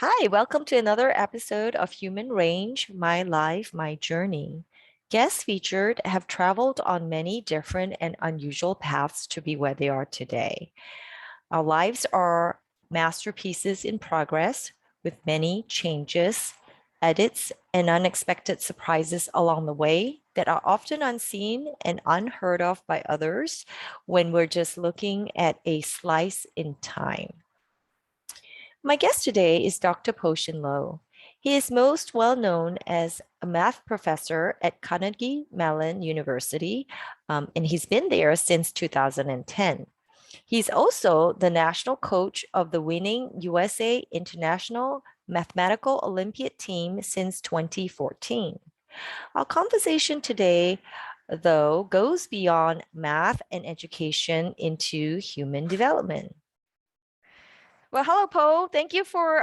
Hi, welcome to another episode of Human Range, My Life, My Journey. Guests featured have traveled on many different and unusual paths to be where they are today. Our lives are masterpieces in progress with many changes, edits, and unexpected surprises along the way that are often unseen and unheard of by others when we're just looking at a slice in time. My guest today is Dr. Shen Loh. He is most well known as a math professor at Carnegie Mellon University, and he's been there since 2010. He's also the national coach of the winning USA International Mathematical Olympiad team since 2014. Our conversation today, though, goes beyond math and education into human development. Well, hello, Poe. Thank you for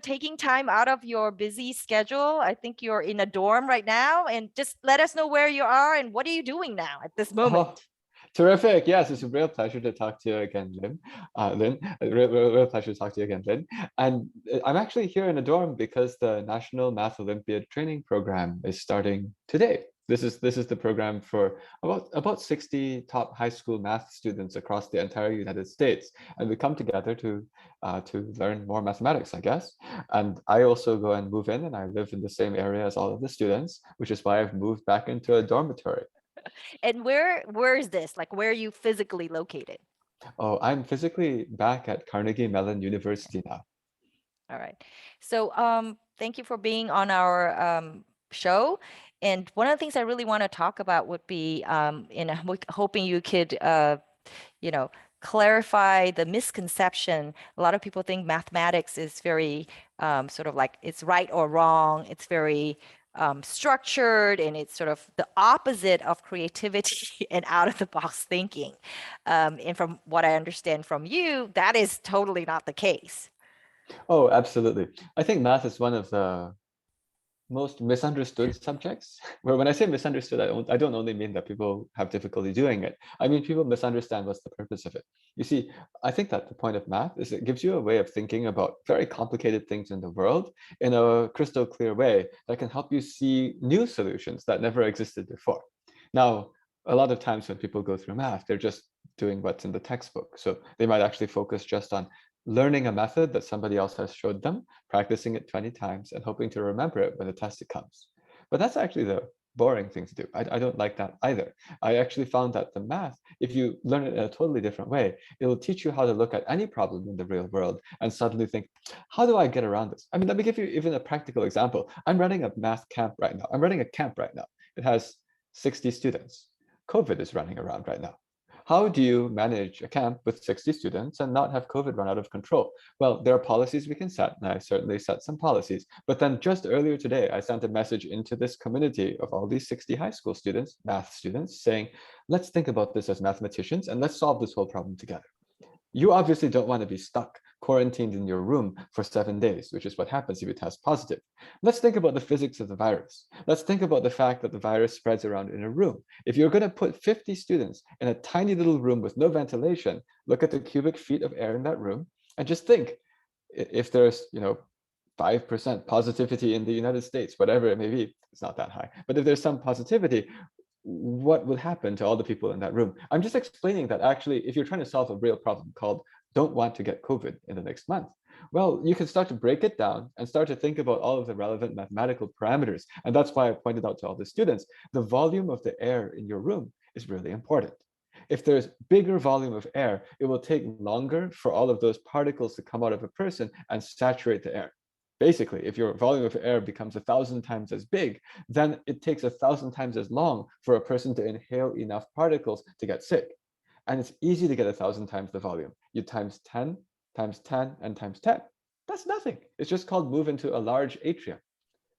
taking time out of your busy schedule. I think you're in a dorm right now, and just let us know where you are and what are you doing now at this Oh, moment. terrific. Yes, it's a real pleasure to talk to you again, Lynn. A real pleasure to talk to you again, Lynn. And I'm actually here in a dorm because the National Math Olympiad training program is starting today. This is the program for about 60 top high school math students across the entire United States. And we come together to learn more mathematics, I guess. And I also go and move in and I live in the same area as all of the students, which is why I've moved back into a dormitory. And where is this? Like, where are you physically located? Oh, I'm physically back at Carnegie Mellon University now. All right. So, thank you for being on our show. And one of the things I really want to talk about would be, hoping you could, you know, clarify the misconception. A lot of people think mathematics is very sort of like it's right or wrong. It's very structured, and it's sort of the opposite of creativity and out of the box thinking. And from what I understand from you, that is totally not the case. Oh, absolutely. I think math is one of the most misunderstood subjects. Where when I say misunderstood, I don't only mean that people have difficulty doing it. I mean people misunderstand what's the purpose of it. You see, I think that the point of math is it gives you a way of thinking about very complicated things in the world in a crystal clear way that can help you see new solutions that never existed before. Now, a lot of times when people go through math, they're just doing what's in the textbook. So they might actually focus just on learning a method that somebody else has showed them, practicing it 20 times, and hoping to remember it when the test comes. But that's actually the boring thing to do. I don't like that either. I actually found that the math, if you learn it in a totally different way, it will teach you how to look at any problem in the real world and suddenly think, how do I get around this? I mean, let me give you even a practical example. I'm running a math camp right now. I'm running a camp right now. It has 60 students. COVID is running around right now. How do you manage a camp with 60 students and not have COVID run out of control? Well, there are policies we can set, and I certainly set some policies. But then just earlier today, I sent a message into this community of all these 60 high school students, math students, saying, let's think about this as mathematicians and let's solve this whole problem together. You obviously don't want to be stuck, quarantined in your room for 7 days, which is what happens if you test positive. Let's think about the physics of the virus. Let's think about the fact that the virus spreads around in a room. If you're going to put 50 students in a tiny little room with no ventilation, look at the cubic feet of air in that room and just think if there's, 5% positivity in the United States, whatever it may be, it's not that high. But if there's some positivity, what will happen to all the people in that room? I'm just explaining that actually, if you're trying to solve a real problem called don't want to get COVID in the next month, well, you can start to break it down and start to think about all of the relevant mathematical parameters. And that's why I pointed out to all the students, the volume of the air in your room is really important. If there's bigger volume of air, it will take longer for all of those particles to come out of a person and saturate the air. Basically, if your volume of air becomes 1,000 times as big, then it takes 1,000 times as long for a person to inhale enough particles to get sick. And it's easy to get 1,000 times the volume. You times 10, times 10, and times 10. That's nothing. It's just called move into a large atrium.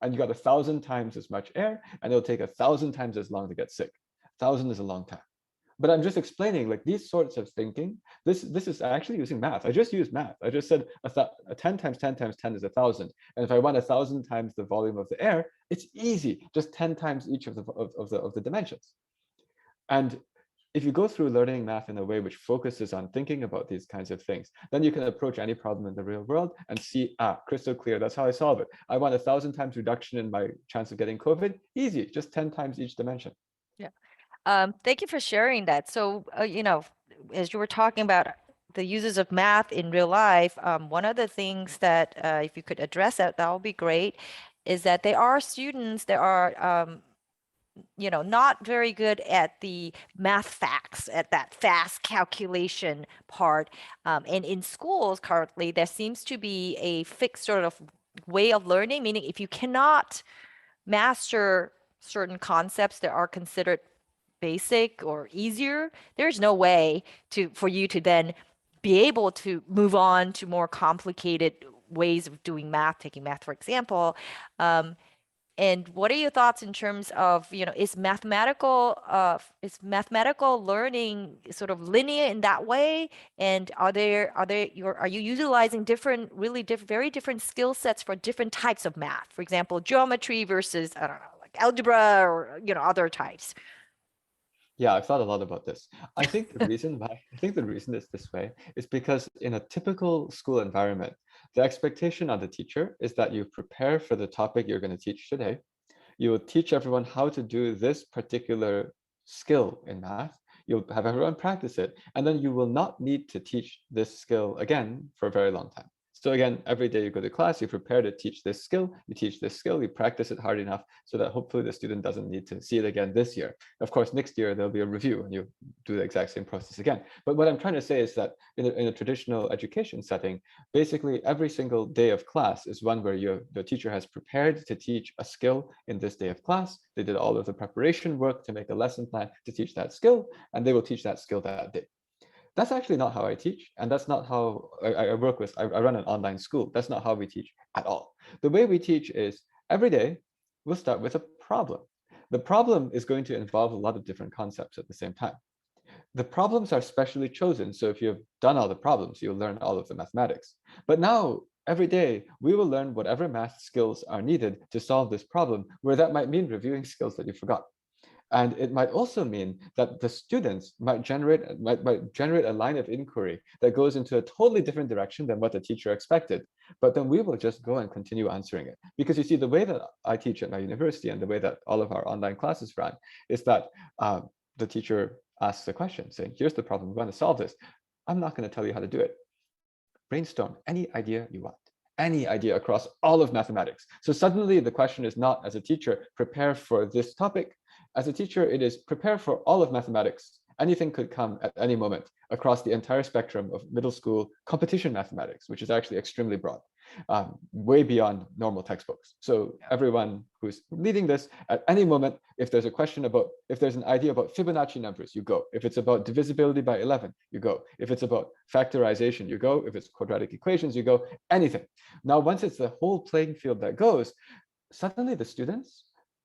And you got 1,000 times as much air, and it'll take 1,000 times as long to get sick. 1,000 is a long time. But I'm just explaining like these sorts of thinking. This is actually using math. I just used math. I just said 10 times 10 times 10 is 1,000. And if I want 1,000 times the volume of the air, it's easy. Just 10 times each of the dimensions. And If you go through learning math in a way which focuses on thinking about these kinds of things, then you can approach any problem in the real world and see, crystal clear, that's how I solve it. I want 1,000 times reduction in my chance of getting COVID. Easy, just 10 times each dimension. Yeah. Thank you for sharing that. So, as you were talking about the uses of math in real life, one of the things that, if you could address that, that would be great, is that there are students that are, not very good at the math facts, at that fast calculation part. And in schools currently, there seems to be a fixed sort of way of learning, meaning if you cannot master certain concepts that are considered basic or easier, there's no way for you to then be able to move on to more complicated ways of doing math, taking math, for example. And what are your thoughts in terms of, is mathematical learning sort of linear in that way? And are you utilizing different, really very different skill sets for different types of math? For example, geometry versus, I don't know, like algebra or, other types. Yeah, I've thought a lot about this. I think the reason it's this way is because in a typical school environment, the expectation on the teacher is that you prepare for the topic you're going to teach today. You will teach everyone how to do this particular skill in math. You'll have everyone practice it, and then you will not need to teach this skill again for a very long time. So again, every day you go to class, you prepare to teach this skill, you teach this skill, you practice it hard enough so that hopefully the student doesn't need to see it again this year. Of course, next year there'll be a review and you do the exact same process again. But what I'm trying to say is that in a traditional education setting, basically every single day of class is one where the teacher has prepared to teach a skill in this day of class. They did all of the preparation work to make a lesson plan to teach that skill, and they will teach that skill that day. That's actually not how I teach, and that's not how I work with. I run an online school. That's not how we teach at all. The way we teach is every day we'll start with a problem. The problem is going to involve a lot of different concepts at the same time. The problems are specially chosen, so if you've done all the problems, you'll learn all of the mathematics. But now, every day, we will learn whatever math skills are needed to solve this problem, where that might mean reviewing skills that you forgot. And it might also mean that the students might generate a line of inquiry that goes into a totally different direction than what the teacher expected. But then we will just go and continue answering it. Because you see, the way that I teach at my university and the way that all of our online classes run is that the teacher asks a question saying, here's the problem, we want to solve this. I'm not going to tell you how to do it. Brainstorm any idea you want, any idea across all of mathematics. So suddenly the question is not, as a teacher, prepare for this topic. As a teacher, it is prepare for all of mathematics. Anything could come at any moment across the entire spectrum of middle school competition mathematics, which is actually extremely broad, way beyond normal textbooks. So everyone who's leading this, at any moment, if there's an idea about Fibonacci numbers, you go. If it's about divisibility by 11, you go. If it's about factorization, you go. If it's quadratic equations, you go. Anything. Now, once it's the whole playing field that goes, suddenly the students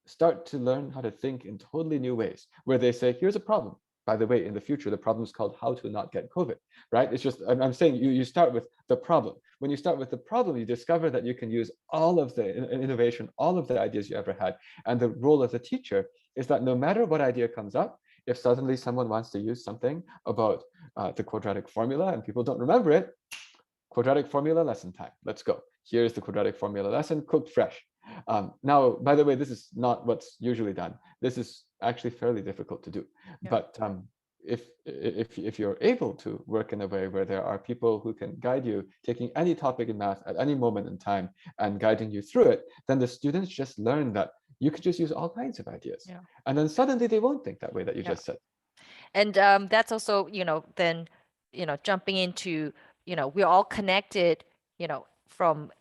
start to learn how to think in totally new ways, where they say, here's a problem. By the way, in the future, the problem is called how to not get COVID, right? It's just, I'm saying you start with the problem. When you start with the problem, you discover that you can use all of the innovation, all of the ideas you ever had. And the role of the teacher is that no matter what idea comes up, if suddenly someone wants to use something about the quadratic formula and people don't remember it, quadratic formula lesson time. Let's go. Here's the quadratic formula lesson, cooked fresh. Now, by the way, this is not what's usually done. This is actually fairly difficult to do. Yeah. But if you're able to work in a way where there are people who can guide you, taking any topic in math at any moment in time and guiding you through it, then the students just learn that you could just use all kinds of ideas. Yeah. And then suddenly they won't think that way that you Yeah. just said. And that's also, then, jumping into, we're all connected, from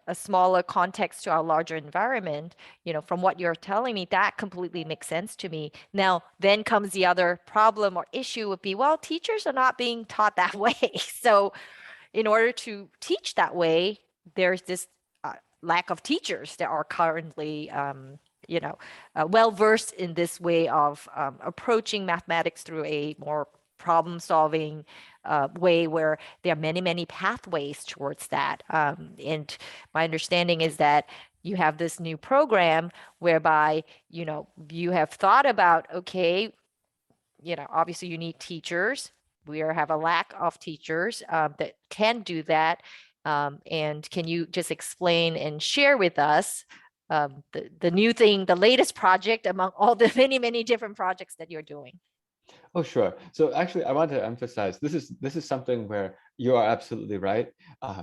a smaller context to our larger environment. From what you're telling me, that completely makes sense to me. Now, then comes the other problem or issue would be, well, teachers are not being taught that way. So in order to teach that way, there's this lack of teachers that are currently, well versed in this way of approaching mathematics through a more problem solving way where there are many, many pathways towards that. And my understanding is that you have this new program whereby, you have thought about, okay, obviously you need teachers. Have a lack of teachers that can do that. And can you just explain and share with us the new thing, the latest project among all the many, many different projects that you're doing? Oh, sure. So actually, I want to emphasize this is something where you are absolutely right.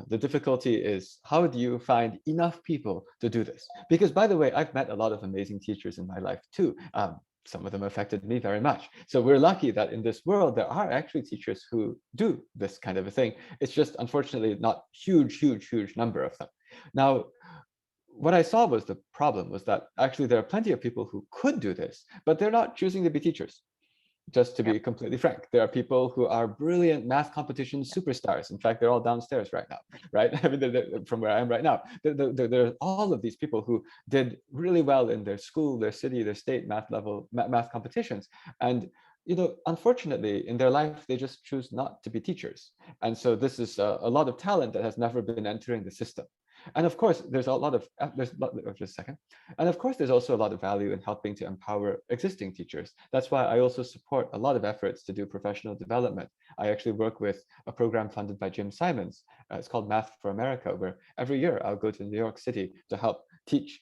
The difficulty is how do you find enough people to do this? Because by the way, I've met a lot of amazing teachers in my life too. Some of them affected me very much. So we're lucky that in this world there are actually teachers who do this kind of a thing. It's just unfortunately not huge number of them. Now, what I saw was the problem was that actually there are plenty of people who could do this, but they're not choosing to be teachers. Just to Yep. be completely frank, there are people who are brilliant math competition superstars. In fact, they're all downstairs right now, right? I mean, from where I am right now, there are all of these people who did really well in their school, their city, their state math level math competitions. And unfortunately, in their life, they just choose not to be teachers. And so this is a lot of talent that has never been entering the system. And of course, there's a lot of just a second. And of course, there's also a lot of value in helping to empower existing teachers. That's why I also support a lot of efforts to do professional development. I actually work with a program funded by Jim Simons. It's called Math for America, where every year I'll go to New York City to help teach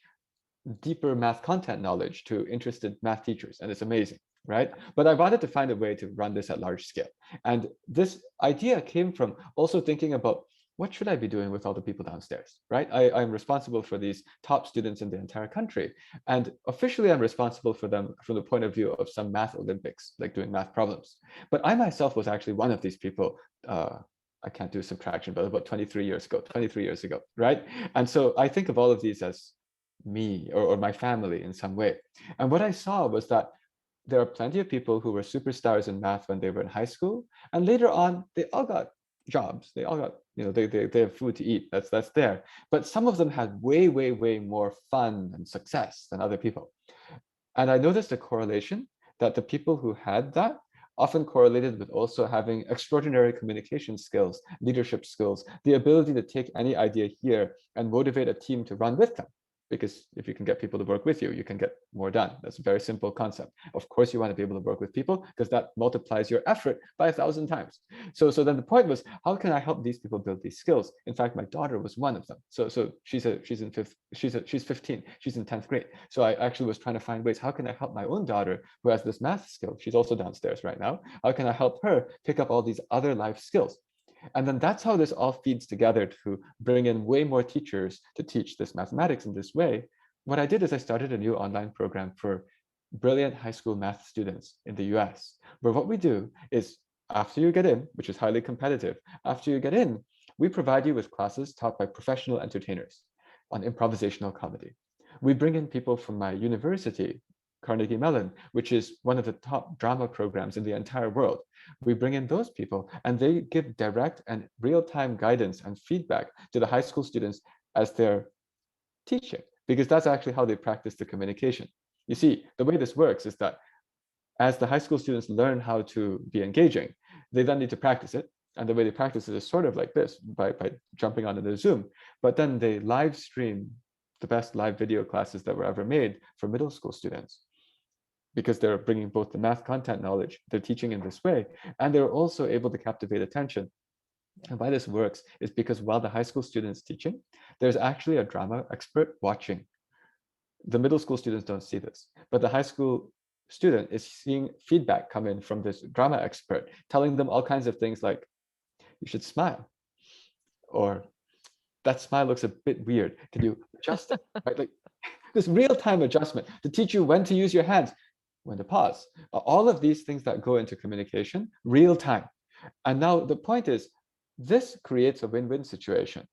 deeper math content knowledge to interested math teachers. And it's amazing, right? But I wanted to find a way to run this at large scale. And this idea came from also thinking about what should I be doing with all the people downstairs, right? I'm responsible for these top students in the entire country. And officially, I'm responsible for them from the point of view of some math Olympics, like doing math problems. But I myself was actually one of these people. I can't do subtraction, but about 23 years ago, right? And so I think of all of these as me or my family in some way. And what I saw was that there are plenty of people who were superstars in math when they were in high school, and later on they all got jobs. They all got, they have food to eat. That's there. But some of them had way more fun and success than other people. And I noticed a correlation that the people who had that often correlated with also having extraordinary communication skills, leadership skills, the ability to take any idea here and motivate a team to run with them. Because if you can get people to work with you, you can get more done. That's a very simple concept. Of course, you want to be able to work with people because that multiplies your effort by 1,000 times. So then the point was, how can I help these people build these skills? In fact, my daughter was one of them. So she's 15. She's in 10th grade. So I actually was trying to find ways, how can I help my own daughter who has this math skill? She's also downstairs right now. How can I help her pick up all these other life skills? And then that's how this all feeds together to bring in way more teachers to teach this mathematics in this way. What I did is I started a new online program for brilliant high school math students in the US, where what we do is after you get in, which is highly competitive, after you get in, we provide you with classes taught by professional entertainers on improvisational comedy. We bring in people from my university, Carnegie Mellon, which is one of the top drama programs in the entire world. We bring in those people and they give direct and real-time guidance and feedback to the high school students as they're teaching, because that's actually how they practice the communication. You see, the way this works is that as the high school students learn how to be engaging, they then need to practice it. And the way they practice it is sort of like this, by jumping onto the Zoom. But then they live stream the best live video classes that were ever made for middle school students, because they're bringing both the math content knowledge, they're teaching in this way, and they're also able to captivate attention. And why this works is because while the high school student's teaching, there's actually a drama expert watching. The middle school students don't see this, but the high school student is seeing feedback come in from this drama expert, telling them all kinds of things like, you should smile, or that smile looks a bit weird. Can you adjust it? Right? Like this real-time adjustment to teach you when to use your hands, when to pause. All of these things that go into communication, real time. And now the point is, this creates a win-win situation.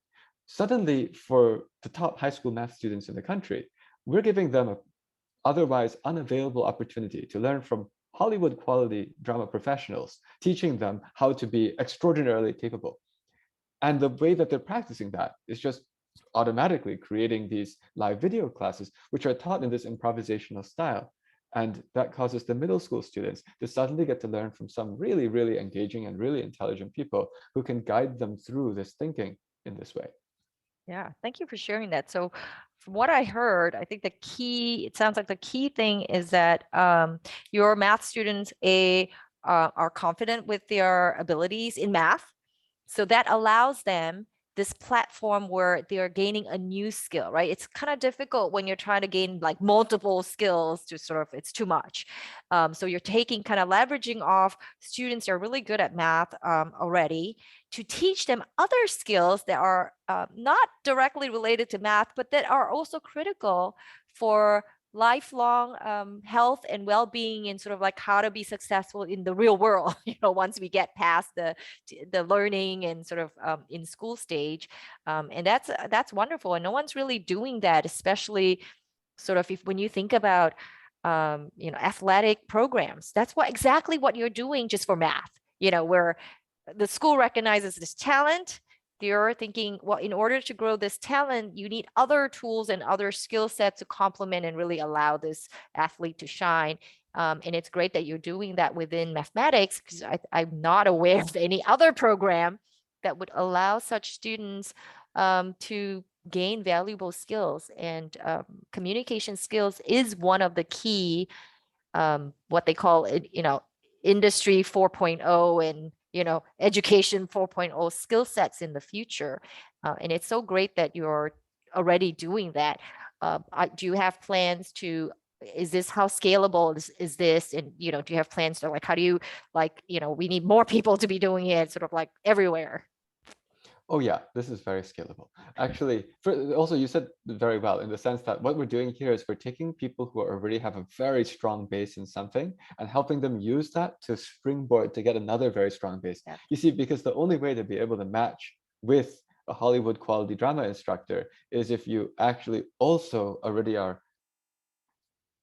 Suddenly, for the top high school math students in the country, we're giving them an otherwise unavailable opportunity to learn from Hollywood quality drama professionals, teaching them how to be extraordinarily capable. And the way that they're practicing that is just automatically creating these live video classes, which are taught in this improvisational style. And that causes the middle school students to suddenly get to learn from some really engaging and really intelligent people who can guide them through this thinking in this way. Yeah, thank you for sharing that. So, from what I heard, I think it sounds like the key thing is that your math students are confident with their abilities in math. So that allows them this platform where they're gaining a new skill, right? It's kind of difficult when you're trying to gain like multiple skills to sort of, it's too much. So you're taking kind of leveraging off students that are really good at math already to teach them other skills that are not directly related to math, but that are also critical for lifelong health and well-being and sort of like how to be successful in the real world, once we get past the learning and sort of in school stage. And that's wonderful. And no one's really doing that, especially sort of when you think about athletic programs. That's exactly what you're doing just for math, where the school recognizes this talent. They're thinking, well, in order to grow this talent, you need other tools and other skill sets to complement and really allow this athlete to shine. And it's great that you're doing that within mathematics, because I'm not aware of any other program that would allow such students to gain valuable skills. And communication skills is one of the key, what they call it, industry 4.0 and education 4.0 skill sets in the future. And it's so great that you're already doing that. Do you have plans to, is this how scalable is this? And, do you have plans to like, how do you like, we need more people to be doing it sort of like everywhere? Oh yeah, this is very scalable. Actually, also you said very well in the sense that what we're doing here is we're taking people who already have a very strong base in something and helping them use that to springboard to get another very strong base. Yeah. You see, because the only way to be able to match with a Hollywood quality drama instructor is if you actually also already are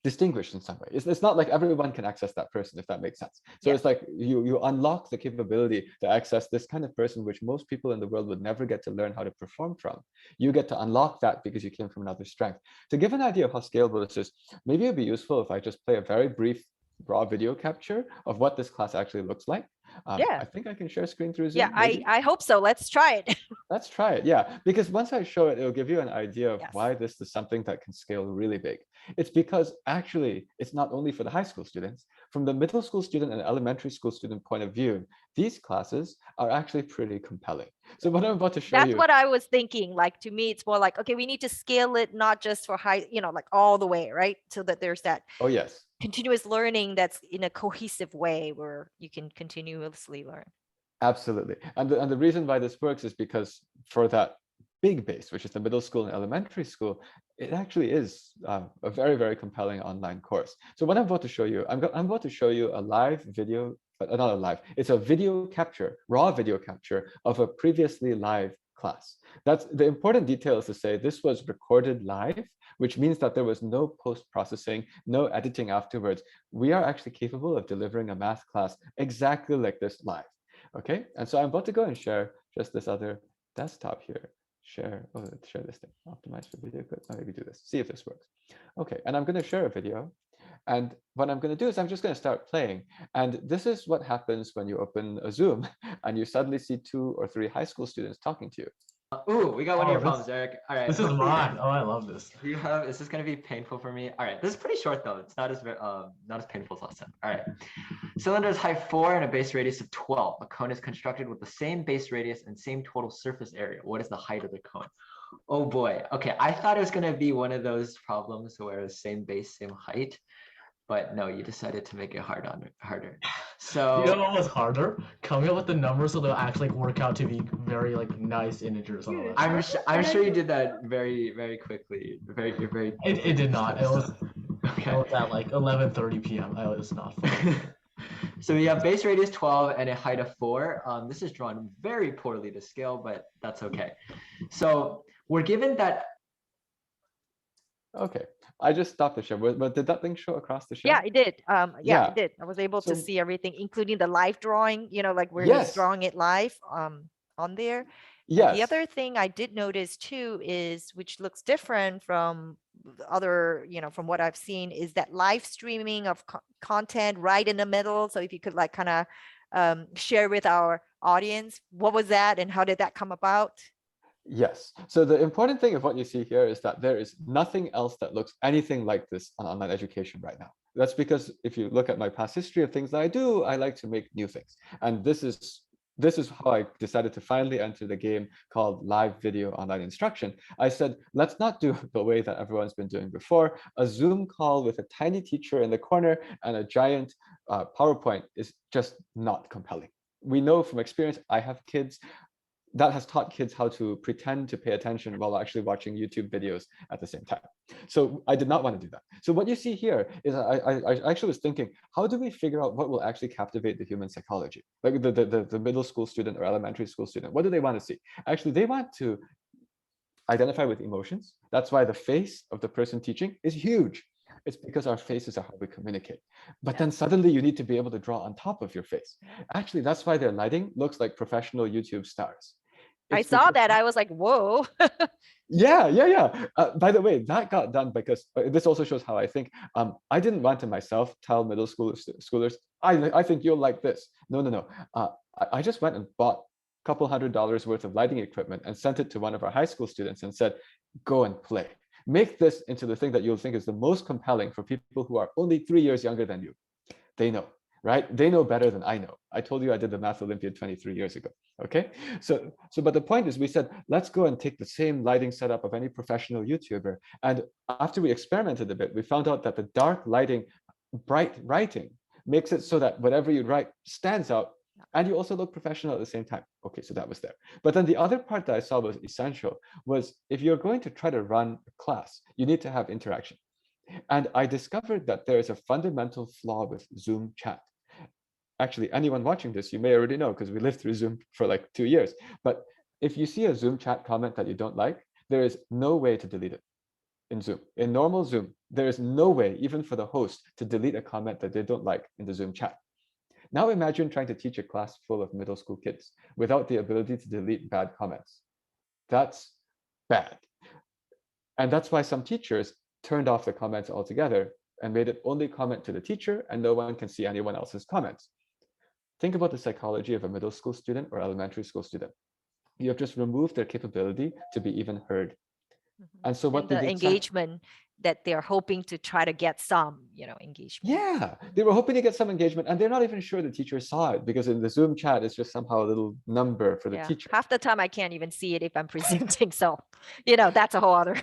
distinguished in some way. It's not like everyone can access that person, if that makes sense. So Yeah. it's like you unlock the capability to access this kind of person, which most people in the world would never get to learn how to perform from. You get to unlock that because you came from another strength. To give an idea of how scalable this is, maybe it'd be useful if I just play a very brief raw video capture of what this class actually looks like. Yeah. I think I can share screen through Yeah. Zoom, maybe. I hope so. Let's try it. Let's try it. Yeah, because once I show it, it'll give you an idea of Yes. why this is something that can scale really big. It's because actually, it's not only for the high school students. From the middle school student and elementary school student point of view, these classes are actually pretty compelling. So what I'm about to show That's you. what I was thinking. Like, to me, it's more like, okay, we need to scale it, not just for high, like all the way, right? So that there's that Oh, yes. continuous learning that's in a cohesive way where you can continuously learn. Absolutely. And the reason why this works is because for that big base, which is the middle school and elementary school, it actually is a very, very compelling online course. So what I'm about to show you, I'm about to show you a live video, not a live, it's a video capture, raw video capture of a previously live class. That's the important detail is to say this was recorded live, which means that there was no post-processing, no editing afterwards. We are actually capable of delivering a math class exactly like this live. Okay, and so I'm about to go and share just this other desktop here. Share, oh, let's share this thing, optimize for video clip. Maybe do this, see if this works. Okay, and I'm going to share a video. And what I'm going to do is I'm just going to start playing. And this is what happens when you open a Zoom and you suddenly see 2 or 3 high school students talking to you. Ooh, we got one of your problems, Eric. All right. This is mine. Oh, I love this. Is this gonna be painful for me? All right, this is pretty short though. It's not as painful as last time. All right. Cylinder is height 4 and a base radius of 12. A cone is constructed with the same base radius and same total surface area. What is the height of the cone? Oh boy. Okay, I thought it was gonna be one of those problems where it's same base, same height. But no, you decided to make it harder. So You know what was harder? Coming up with the numbers so they'll actually work out to be very like nice integers. And all that. I'm sure you did that very, very quickly. It did not. It was Okay. it was at like 11:30 p.m. It was not fun. So we have base radius 12 and a height of 4. This is drawn very poorly to scale, but that's okay. So we're given that. Okay, I just stopped the share, but did that thing show across the share? Yeah, it did. Yeah. It did. I was able to So- see everything, including the live drawing, like where Yes. he's drawing it live on there. Yes. The other thing I did notice too is, which looks different from the other, from what I've seen, is that live streaming of content right in the middle. So if you could like kind of share with our audience, what was that and how did that come about? Yes. So the important thing of what you see here is that there is nothing else that looks anything like this on online education right now. That's because if you look at my past history of things that I do, I like to make new things. And this is how I decided to finally enter the game called live video online instruction. I said, let's not do the way that everyone's been doing before. A Zoom call with a tiny teacher in the corner and a giant PowerPoint is just not compelling. We know from experience, I have kids, that has taught kids how to pretend to pay attention while actually watching YouTube videos at the same time. So I did not want to do that. So what you see here is I actually was thinking, how do we figure out what will actually captivate the human psychology? Like the middle school student or elementary school student, what do they want to see? Actually, they want to identify with emotions. That's why the face of the person teaching is huge. It's because our faces are how we communicate. But then suddenly you need to be able to draw on top of your face. Actually, that's why their lighting looks like professional YouTube stars. I It's saw because that. I was like, whoa. yeah. By the way, that got done because this also shows how I think. I didn't want to myself tell middle schoolers, I think you'll like this. No. I just went and bought a couple $100 worth of lighting equipment and sent it to one of our high school students and said, go and play. Make this into the thing that you'll think is the most compelling for people who are only 3 years younger than you. They know, right? They know better than I know. I told you I did the Math Olympiad 23 years ago. Okay, but the point is, we said, let's go and take the same lighting setup of any professional YouTuber. And after we experimented a bit, we found out that the dark lighting, bright writing makes it so that whatever you write stands out, and you also look professional at the same time. Okay, so that was there. But then the other part that I saw was essential was if you're going to try to run a class, you need to have interaction. And I discovered that there is a fundamental flaw with Zoom chat. Actually, anyone watching this, you may already know because we lived through Zoom for like 2 years. But if you see a Zoom chat comment that you don't like, there is no way to delete it in Zoom. In normal Zoom, there is no way, even for the host, to delete a comment that they don't like in the Zoom chat. Now imagine trying to teach a class full of middle school kids without the ability to delete bad comments. That's bad. And that's why some teachers turned off the comments altogether and made it only comment to the teacher and no one can see anyone else's comments. Think about the psychology of a middle school student or elementary school student. You have just removed their capability to be even heard. And so what And they the did, engagement that they're hoping to try to get some, engagement. yeah, they were hoping to get some engagement and they're not even sure the teacher saw it because in the Zoom chat, it's just somehow a little number for the teacher. Half the time I can't even see it if I'm presenting. So, that's a whole other.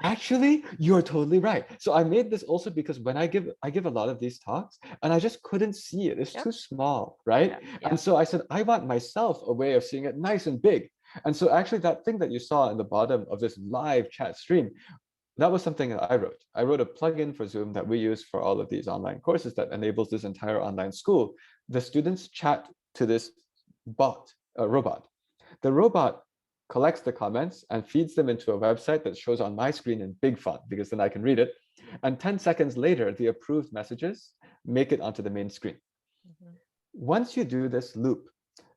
Actually, you're totally right. So I made this also because when I give a lot of these talks and I just couldn't see it. It's too small, right? And so I said, I want myself a way of seeing it nice and big. And so actually that thing that you saw in the bottom of this live chat stream, that was something that I wrote. I wrote a plugin for Zoom that we use for all of these online courses that enables this entire online school. The students chat to this robot. The robot collects the comments and feeds them into a website that shows on my screen in big font because then I can read it. And 10 seconds later, the approved messages make it onto the main screen. Once you do this loop,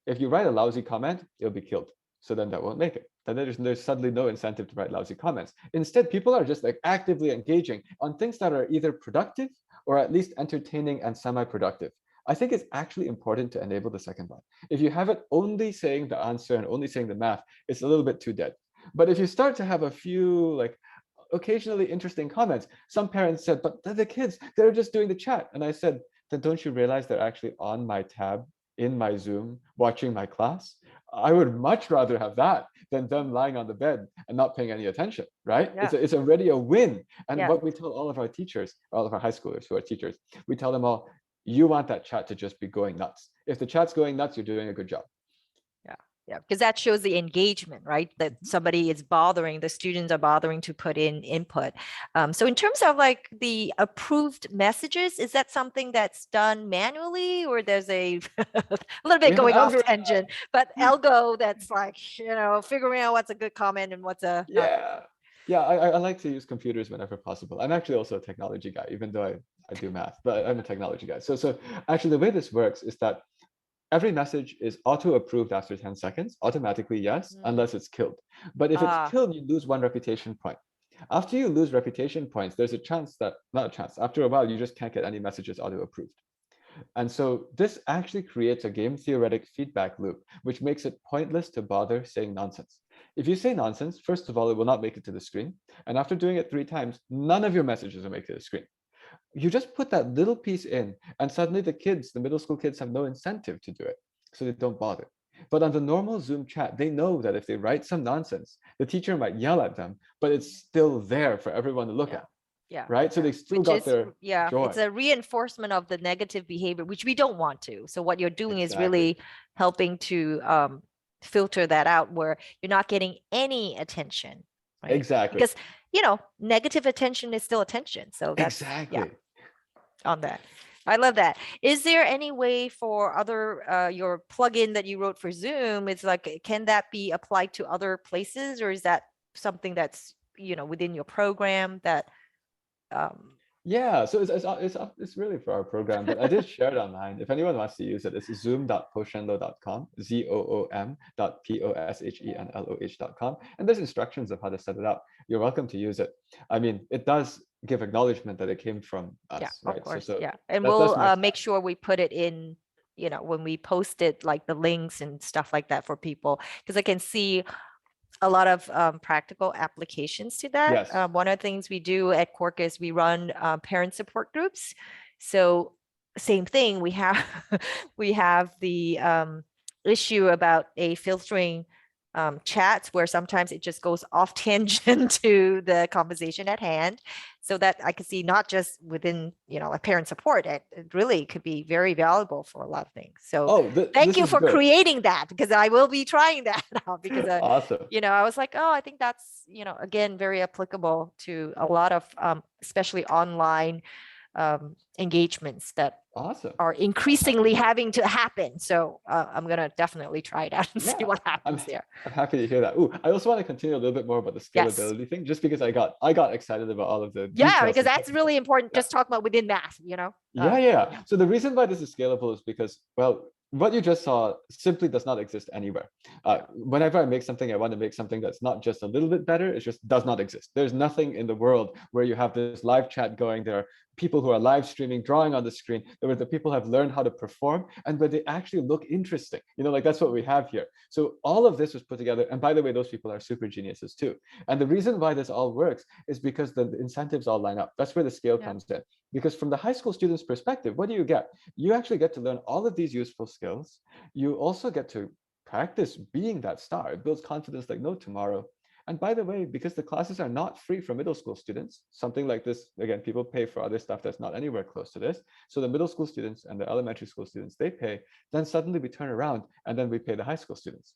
if you write a lousy comment, it'll be killed. So then that won't make it. Then there's suddenly no incentive to write lousy comments. Instead, people are just like actively engaging on things that are either productive or at least entertaining and semi-productive. I think it's actually important to enable the second one. If you have it only saying the answer and only saying the math, it's a little bit too dead. But if you start to have a few like occasionally interesting comments, some parents said, but the kids, they're just doing the chat. And I said, then don't you realize they're actually on my tab in my Zoom watching my class? I would much rather have that than them lying on the bed and not paying any attention, right? Yeah. It's already a win. And what we tell all of our teachers, all of our high schoolers who are teachers, we tell them all, you want that chat to just be going nuts. If the chat's going nuts, you're doing a good job. Yeah, because that shows the engagement, right? That somebody is bothering, the students are bothering to put in input. So in terms of like the approved messages, is that something that's done manually or there's a little bit going off tangent, but algo that's like, figuring out what's a good comment and what's a Yeah, I like to use computers whenever possible. I'm actually also a technology guy, even though I do math, but I'm a technology guy. So actually the way this works is that every message is auto-approved after 10 seconds, automatically yes, unless it's killed. But if it's killed, you lose 1 reputation point. After you lose reputation points, there's a chance that, not a chance, after a while, you just can't get any messages auto-approved. And so this actually creates a game theoretic feedback loop, which makes it pointless to bother saying nonsense. If you say nonsense, first of all, it will not make it to the screen. And after doing it 3 times, none of your messages will make it to the screen. You just put that little piece in, and suddenly the kids, the middle school kids, have no incentive to do it. So they don't bother. But on the normal Zoom chat, they know that if they write some nonsense, the teacher might yell at them, but it's still there for everyone to look Yeah. at, Yeah. right? So Yeah. they still Which got is, their yeah, joy. it's a reinforcement of the negative behavior, which we don't want to. So what you're doing is Exactly. really helping to filter that out where you're not getting any attention, right? Exactly. Because, negative attention is still attention. So that's, yeah, Exactly. on that. I love that. Is there any way for other your plugin that you wrote for Zoom? It's like, can that be applied to other places, or is that something that's within your program that? Yeah, so it's really for our program, but I did share it online. If anyone wants to use it, it's zoom.poshenlo.com, zoom.poshenloh.com, and there's instructions of how to set it up. You're welcome to use it. I mean, it does give acknowledgement that it came from us, Yeah, right? of course. So Yeah. And that's we'll my make sure we put it in, when we post it, like the links and stuff like that for people, because I can see a lot of practical applications to that. yes. One of the things we do at Quark is we run parent support groups. So same thing, we have we have the issue about a filtering chats where sometimes it just goes off tangent to the conversation at hand, so that I could see not just within a parent support, it really could be very valuable for a lot of things. So Oh, thank this you is for good. creating that, because I will be trying that now, because Awesome. I was like, oh, I think that's again very applicable to a lot of especially online engagements that Awesome. are increasingly having to happen. So I'm gonna definitely try it out and see Yeah, what happens there. I'm happy to hear that. Ooh, I also want to continue a little bit more about the Yes. scalability thing, just because I got excited about all of the Yeah, details because and that's really important. Yeah. Just talk about within math, Yeah. So the reason why this is scalable is because, well, what you just saw simply does not exist anywhere. Whenever I make something, I want to make something that's not just a little bit better. It just does not exist. There's nothing in the world where you have this live chat going. There are people who are live streaming, drawing on the screen, where the people have learned how to perform and where they actually look interesting. Like that's what we have here. So all of this was put together. And by the way, those people are super geniuses too. And the reason why this all works is because the incentives all line up. That's where the scale comes in. Because from the high school student's perspective, what do you get? You actually get to learn all of these useful skills. You also get to practice being that star. It builds confidence like no tomorrow. And by the way, because the classes are not free for middle school students, something like this, again, people pay for other stuff that's not anywhere close to this. So the middle school students and the elementary school students, they pay. Then suddenly we turn around and then we pay the high school students.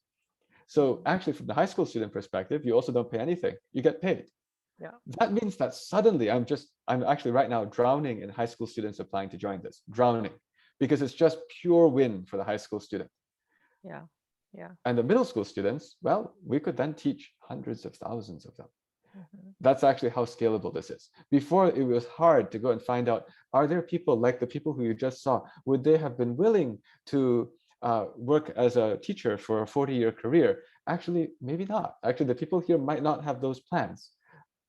So actually, from the high school student perspective, you also don't pay anything. You get paid. Yeah. That means that suddenly I'm actually right now drowning in high school students applying to join this, drowning, because it's just pure win for the high school student. Yeah. Yeah. And the middle school students, well, we could then teach hundreds of thousands of them. Mm-hmm. That's actually how scalable this is. Before, it was hard to go and find out, are there people like the people who you just saw, would they have been willing to work as a teacher for a 40-year career? Actually, maybe not. Actually, the people here might not have those plans.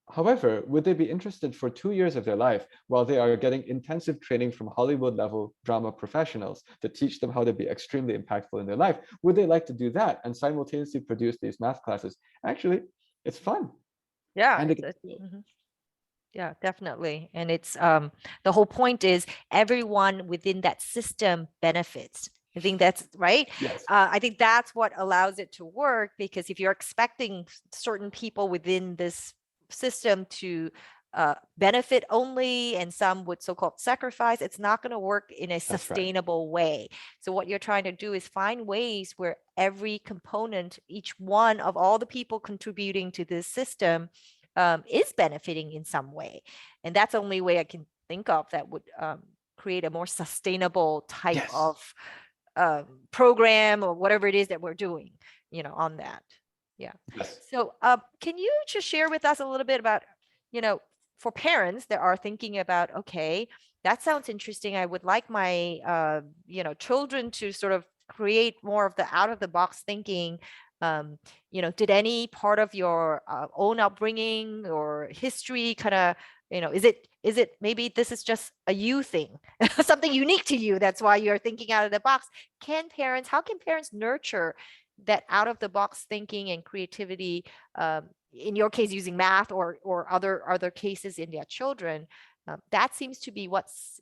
However, would they be interested for 2 years of their life while they are getting intensive training from Hollywood level drama professionals to teach them how to be extremely impactful in their life? Would they like to do that and simultaneously produce these math classes? Actually, it's fun. Yeah. And Yeah, definitely. And it's the whole point is everyone within that system benefits. I think that's right. yes. I think that's what allows it to work, because if you're expecting certain people within this system to benefit only and some would so-called sacrifice, it's not going to work in a sustainable way. So what you're trying to do is find ways where every component, each one of all the people contributing to this system is benefiting in some way. And that's the only way I can think of that would create a more sustainable type of program or whatever it is that we're doing, on that. Yeah. Yes. So can you just share with us a little bit about, for parents that are thinking about, okay, that sounds interesting. I would like my, children to sort of create more of the out of the box thinking. Did any part of your own upbringing or history kind of, is it maybe this is just a you thing, something unique to you, that's why you're thinking out of the box? How can parents nurture that out of the box thinking and creativity, in your case using math or other cases in their children, that seems to be what's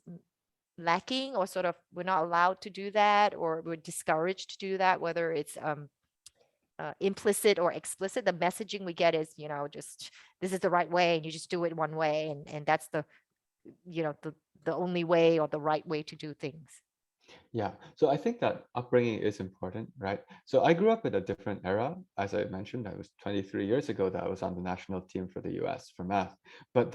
lacking, or sort of we're not allowed to do that, or we're discouraged to do that, whether it's implicit or explicit. The messaging we get is, just this is the right way and you just do it one way, and that's the, the only way or the right way to do things. Yeah, so I think that upbringing is important, right? So I grew up in a different era. As I mentioned, I was 23 years ago that I was on the national team for the US for math. But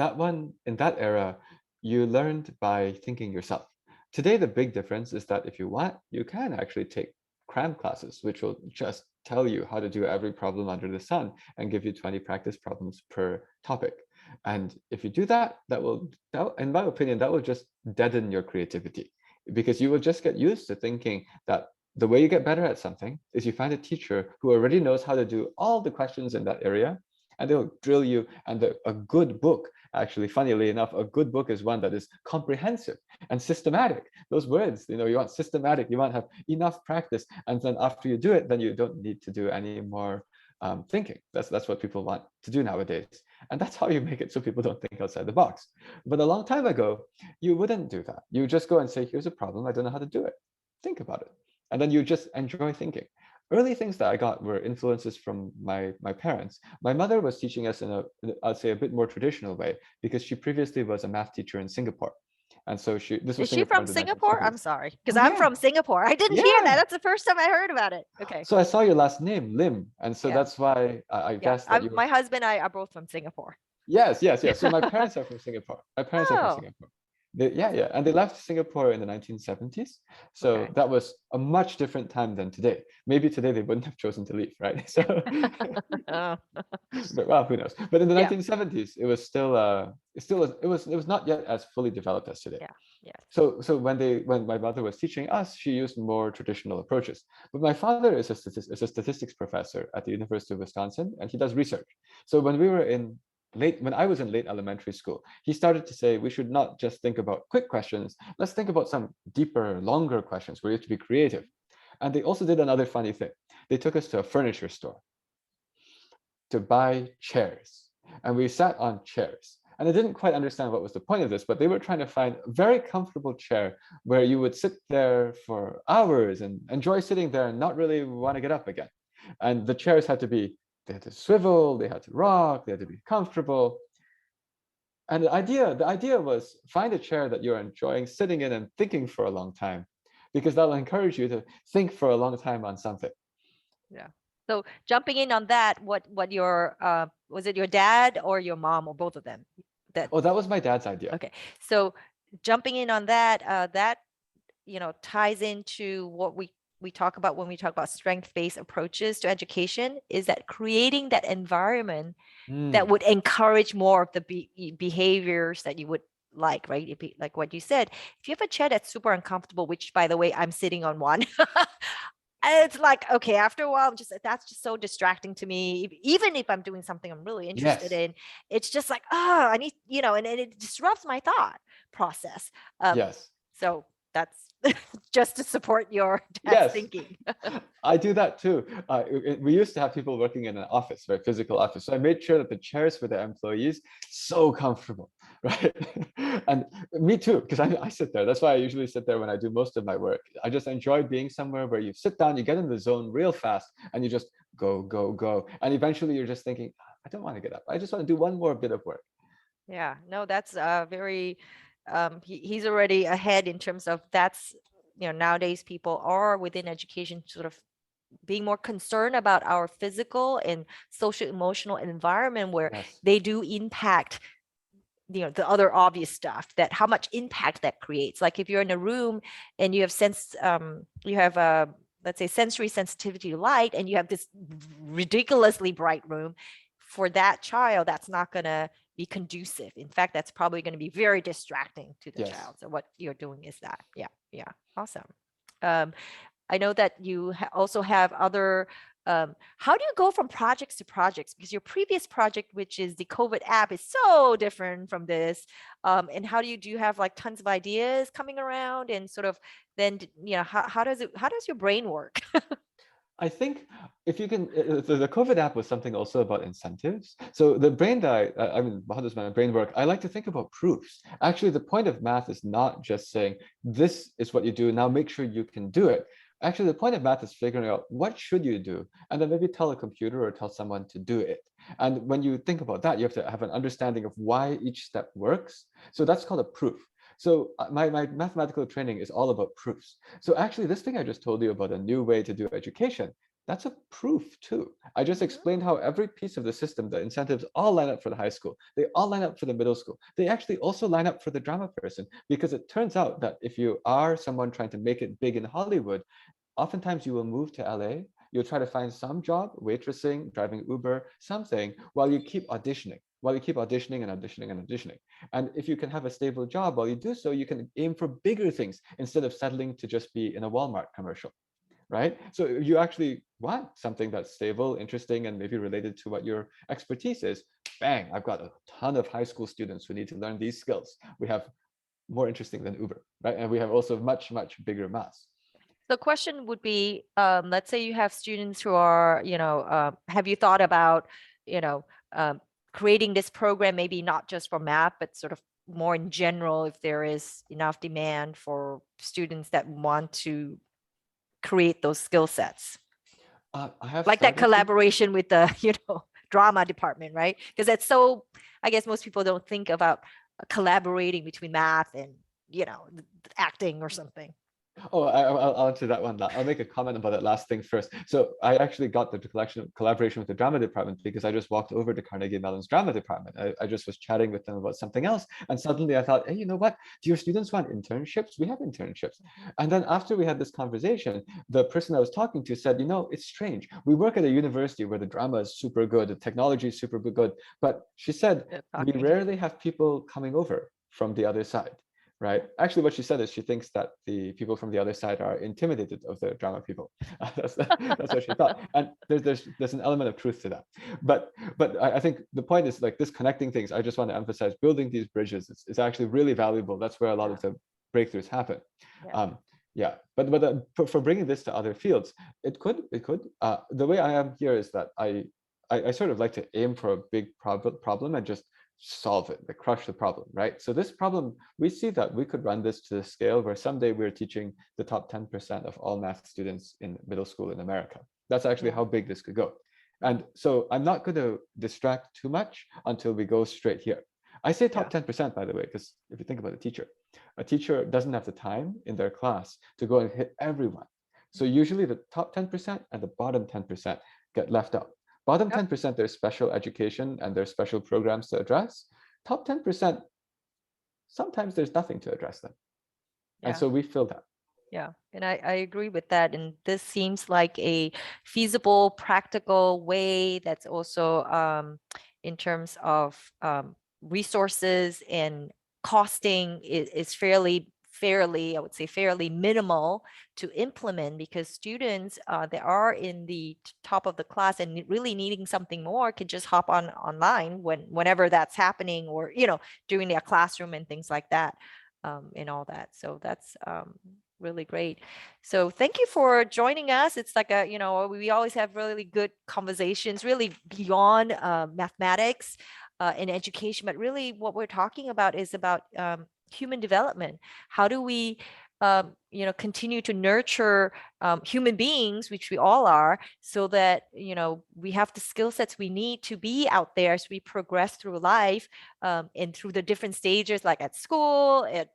in that era, you learned by thinking yourself. Today, the big difference is that if you want, you can actually take cram classes, which will just tell you how to do every problem under the sun and give you 20 practice problems per topic. And if you do that, in my opinion, that will just deaden your creativity, because you will just get used to thinking that the way you get better at something is you find a teacher who already knows how to do all the questions in that area, and they'll drill you. And a good book, actually, funnily enough, a good book is one that is comprehensive and systematic. Those words, you want systematic, you want to have enough practice, and then after you do it, then you don't need to do any more thinking. That's what people want to do nowadays. And that's how you make it so people don't think outside the box. But a long time ago, you wouldn't do that. You just go and say, here's a problem, I don't know how to do it. Think about it. And then you just enjoy thinking. Early things that I got were influences from my parents. My mother was teaching us in I'd say, a bit more traditional way, because she previously was a math teacher in Singapore. And so this was Is she Singapore from in the Singapore? I'm 1970s. sorry, because Oh, I'm yeah. from Singapore. I didn't hear that. Yeah. That's the first time I heard about it. Okay. So I saw your last name, Lim. And so Yeah. that's why I Yeah. guessed that you were. My husband and I are both from Singapore. Yes. So my parents are from Singapore. My parents are from Oh, Singapore. Yeah. And they left Singapore in the 1970s. So okay. that was a much different time than today. Maybe today they wouldn't have chosen to leave, right? So, Oh. but well, who knows? But in the Yeah. 1970s, it was still, it was not yet as fully developed as today. Yeah. Yeah. So when my mother was teaching us, she used more traditional approaches. But my father is a statistics professor at the University of Wisconsin, and he does research. So when I was in late elementary school, he started to say we should not just think about quick questions. Let's think about some deeper, longer questions where you have to be creative. And they also did another funny thing. They took us to a furniture store to buy chairs, and we sat on chairs. And I didn't quite understand what was the point of this, but they were trying to find a very comfortable chair where you would sit there for hours and enjoy sitting there and not really want to get up again. And the chairs they had to swivel, they had to rock, they had to be comfortable. And the idea was find a chair that you're enjoying sitting in and thinking for a long time, because that'll encourage you to think for a long time on something. Yeah. So jumping in on that, what your was it your dad or your mom or both of them? That was my dad's idea. Okay. So jumping in on that, that ties into what we talk about when we talk about strength-based approaches to education, is that creating that environment that would encourage more of the behaviors that you would like, right? Like what you said, if you have a chair that's super uncomfortable, which by the way, I'm sitting on one. It's like, okay, after a while, that's just so distracting to me. Even if I'm doing something I'm really interested in, it's just like, I need, and it disrupts my thought process. Yes. So that's just to support your dad's thinking. I do that too. We used to have people working in an office, right, physical office. So I made sure that the chairs for the employees so comfortable, right? And me too, because I sit there. That's why I usually sit there when I do most of my work. I just enjoy being somewhere where you sit down, you get in the zone real fast, and you just go, go, go. And eventually you're just thinking, I don't want to get up. I just want to do one more bit of work. Yeah, no, that's very, he's already ahead in terms of that's, nowadays people are within education sort of being more concerned about our physical and social emotional environment where they do impact the other obvious stuff, that how much impact that creates. Like if you're in a room and you have let's say sensory sensitivity to light, and you have this ridiculously bright room, for that child that's not going to be conducive. In fact, that's probably going to be very distracting to the child. So what you're doing is that. Yeah, awesome. I know that you also have other, how do you go from projects to projects? Because your previous project, which is the COVID app, is so different from this. And how do you have like tons of ideas coming around, and sort of then, how does your brain work? I think if you can, the COVID app was something also about incentives. So the brain that I mean, how does my brain work? I like to think about proofs. Actually, the point of math is not just saying, this is what you do, now make sure you can do it. Actually, the point of math is figuring out what should you do, and then maybe tell a computer or tell someone to do it. And when you think about that, you have to have an understanding of why each step works. So that's called a proof. So my mathematical training is all about proofs. So actually, this thing I just told you about a new way to do education, that's a proof too. I just explained how every piece of the system, the incentives all line up for the high school. They all line up for the middle school. They actually also line up for the drama person, because it turns out that if you are someone trying to make it big in Hollywood, oftentimes you will move to LA. You'll try to find some job, waitressing, driving Uber, something, while you keep auditioning, and auditioning and auditioning. And if you can have a stable job while you do so, you can aim for bigger things instead of settling to just be in a Walmart commercial, right? So you actually want something that's stable, interesting, and maybe related to what your expertise is. Bang, I've got a ton of high school students who need to learn these skills. We have more interesting than Uber, right? And we have also much, much bigger mass. The question would be, let's say you have students who are, have you thought about, you know, um, creating this program, maybe not just for math, but sort of more in general, if there is enough demand for students that want to create those skill sets, I have like that started to. collaboration with the, drama department, right? Because that's so, I guess most people don't think about collaborating between math and, acting or something. Oh, I'll answer that one. I'll make a comment about that last thing first. So I actually got the collaboration with the drama department because I just walked over to Carnegie Mellon's drama department. I just was chatting with them about something else. And suddenly I thought, hey, you know what? Do your students want internships? We have internships. And then after we had this conversation, the person I was talking to said, it's strange. We work at a university where the drama is super good, the technology is super good. But she said, we rarely have people coming over from the other side. Right. Actually, what she said is she thinks that the people from the other side are intimidated of the drama people. That's what she thought. And there's an element of truth to that. But I think the point is, like, this connecting things. I just want to emphasize building these bridges is actually really valuable. That's where a lot of the breakthroughs happen. Yeah. But for bringing this to other fields, it could. The way I am here is that I sort of like to aim for a big problem and just solve it, like crush the problem, right? So this problem, we see that we could run this to the scale where someday we're teaching the top 10% of all math students in middle school in America. That's actually how big this could go. And so I'm not going to distract too much until we go straight here. I say top 10%, by the way, because if you think about a teacher doesn't have the time in their class to go and hit everyone. So usually the top 10% and the bottom 10% get left out. Bottom 10%, there's special education and there's special programs to address. Top 10%, sometimes there's nothing to address them. And so we fill that. Yeah, and I agree with that. And this seems like a feasible, practical way that's also in terms of resources and costing is fairly, I would say fairly minimal to implement, because students that are in the top of the class and really needing something more can just hop online whenever that's happening, or during their classroom and things like that, and all that. So that's really great. So thank you for joining us. It's like we always have really good conversations, really beyond mathematics and education, but really what we're talking about is about human development. How do we continue to nurture human beings, which we all are, so that we have the skill sets we need to be out there as we progress through life, and through the different stages, like at school, at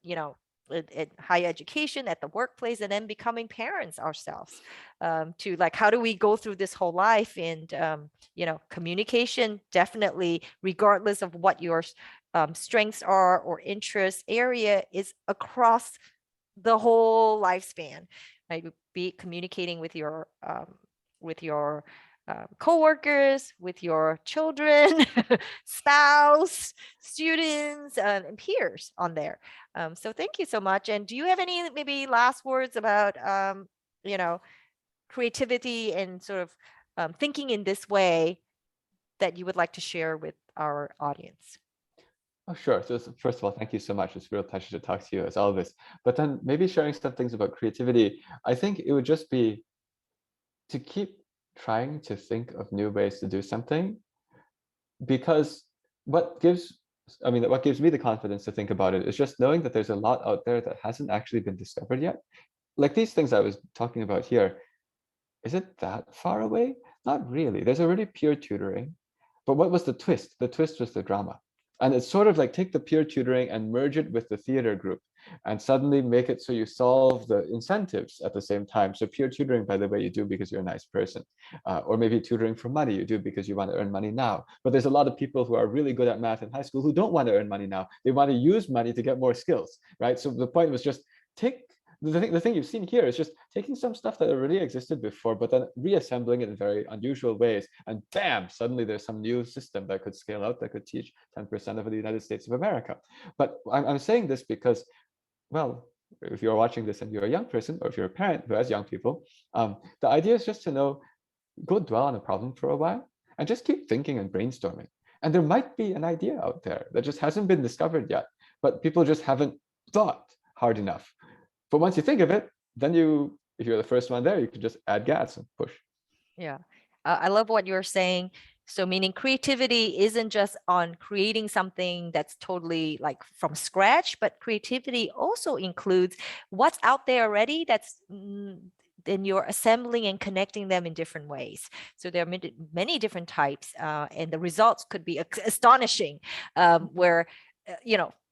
higher education, at the workplace, and then becoming parents ourselves, to like, how do we go through this whole life? And communication, definitely, regardless of what your strengths are or interest area is, across the whole lifespan, right? Be communicating with your coworkers, with your children, spouse, students, and peers on there. So thank you so much. And do you have any maybe last words about creativity and sort of thinking in this way that you would like to share with our audience? Oh, sure. So first of all, thank you so much. It's a real pleasure to talk to you, as always. But then maybe sharing some things about creativity. I think it would just be to keep trying to think of new ways to do something, because what gives what gives me the confidence to think about it is just knowing that there's a lot out there that hasn't actually been discovered yet. Like these things I was talking about here, is it that far away? Not really. There's already peer tutoring. But what was the twist? The twist was the drama. And it's sort of like take the peer tutoring and merge it with the theater group and suddenly make it so you solve the incentives at the same time. So peer tutoring, by the way, you do because you're a nice person. Or maybe tutoring for money, you do because you want to earn money now. But there's a lot of people who are really good at math in high school who don't want to earn money now. They want to use money to get more skills, right? So the point was just take the thing you've seen here is just taking some stuff that already existed before, but then reassembling it in very unusual ways. And bam, suddenly there's some new system that could scale out, that could teach 10% of the United States of America. But I'm saying this because, well, if you're watching this and you're a young person, or if you're a parent who has young people, the idea is just to know, go dwell on a problem for a while and just keep thinking and brainstorming. And there might be an idea out there that just hasn't been discovered yet, but people just haven't thought hard enough. But once you think of it, then if you're the first one there, you can just add gas and push. Yeah. I love what you're saying. So meaning creativity isn't just on creating something that's totally like from scratch, but creativity also includes what's out there already that's then you're assembling and connecting them in different ways. So there are many different types, and the results could be astonishing, where,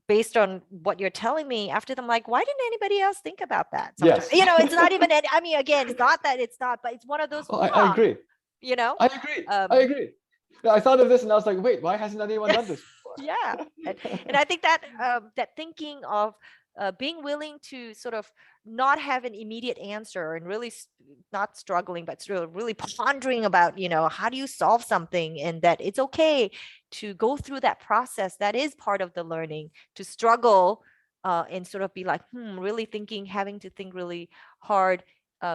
based on what you're telling me after them, like, why didn't anybody else think about that? Sometimes, Yes. it's not even, again, it's not that it's not, but it's one of those, Oh, I agree. I agree. I agree. I thought of this and I was like, wait, why hasn't anyone done this before? Yeah. And I think that that thinking of being willing to sort of not have an immediate answer and really not struggling, but really pondering about, how do you solve something, and that it's okay to go through that process. That is part of the learning, to struggle and sort of be like, really thinking, having to think really hard.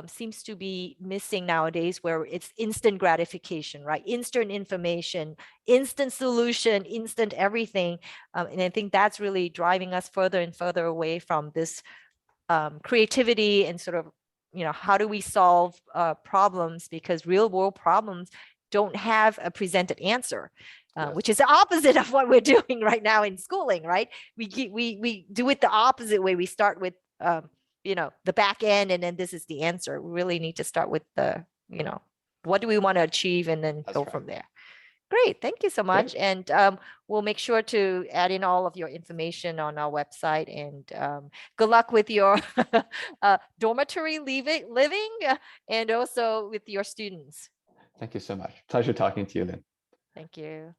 Seems to be missing nowadays, where it's instant gratification, right? Instant information, instant solution, instant everything. And I think that's really driving us further and further away from this creativity and sort of, how do we solve problems, because real world problems don't have a presented answer. Yes. Which is the opposite of what we're doing right now in schooling, right? We do it the opposite way. We start with the back end, and then this is the answer. We really need to start with the, what do we want to achieve, and then go from there. Great. Thank you so much. Great. And we'll make sure to add in all of your information on our website, and good luck with your dormitory living and also with your students. Thank you so much. Pleasure talking to you, Lin. Thank you.